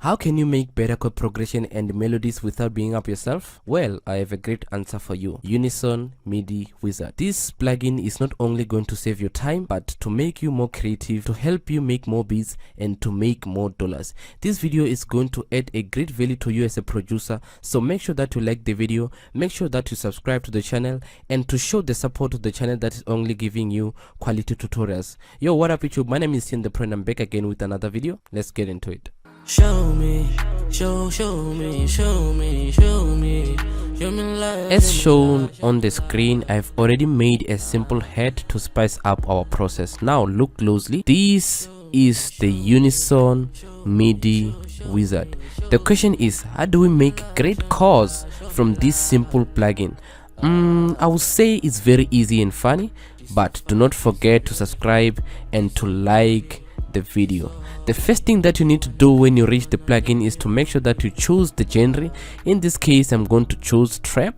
How can you make better chord progression and melodies without being up yourself? Well, I have a great answer for you. Unison MIDI Wizard. This plugin is not only going to save your time, but to make you more creative, to help you make more beats, and to make more dollars. This video is going to add a great value to you as a producer, so make sure that you like the video, make sure that you subscribe to the channel, and to show the support to the channel that is only giving you quality tutorials. Yo, what up YouTube? My name is Ian the Pro and I'm back again with another video. Let's get into it. Show me love. As shown on the screen, I've already made a simple head to spice up our process. Now look closely. This is the Unison MIDI Wizard. The question is, how do we make great chords from this simple plugin? I would say it's very easy and funny, but do not forget to subscribe and to like the video. The first thing that you need to do when you reach the plugin is to make sure that you choose the genre. In this case, I'm going to choose trap,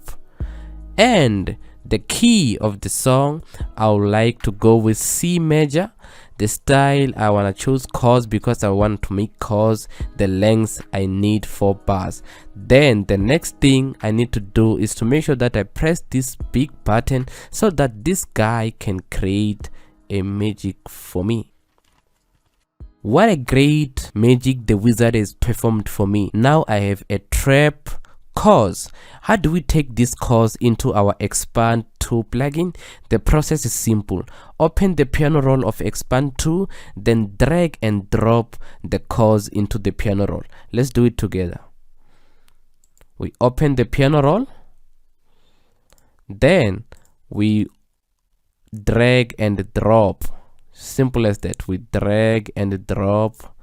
and the key of the song I would like to go with C major. The style I want to choose chords because I want to make chords the length I need 4 bars. Then the next thing I need to do is to make sure that I press this big button so that this guy can create a magic for me. What a great magic the wizard has performed for me. Now I have a trap chords. How do we take this chords into our Expand 2 plugin? The process is simple. Open the piano roll of Expand 2, then drag and drop the chords into the piano roll. Let's do it together. We open the piano roll, then we drag and drop. Simple as that. We drag and drop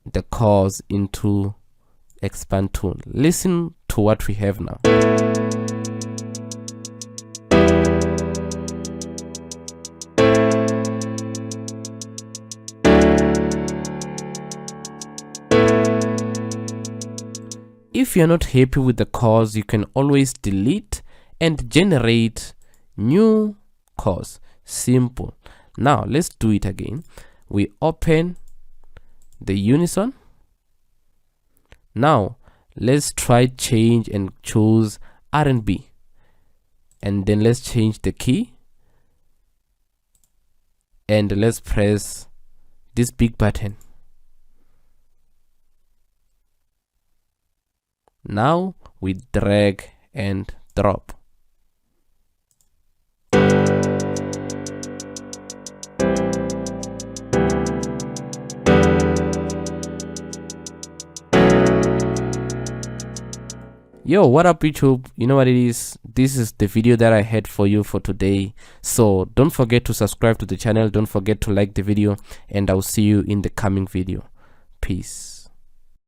the chords into Expand 2. Listen to what we have now. If you're not happy with the chords, you can always delete and generate new chords. Simple. Now let's do it again. We open the Unison. Now let's try change and choose R&B, and then let's change the key and let's press this big button. Now we drag and drop. Yo, what up YouTube? You know what it is? This is the video that I had for you for today. So don't forget to subscribe to the channel, don't forget to like the video, and I'll see you in the coming video. Peace.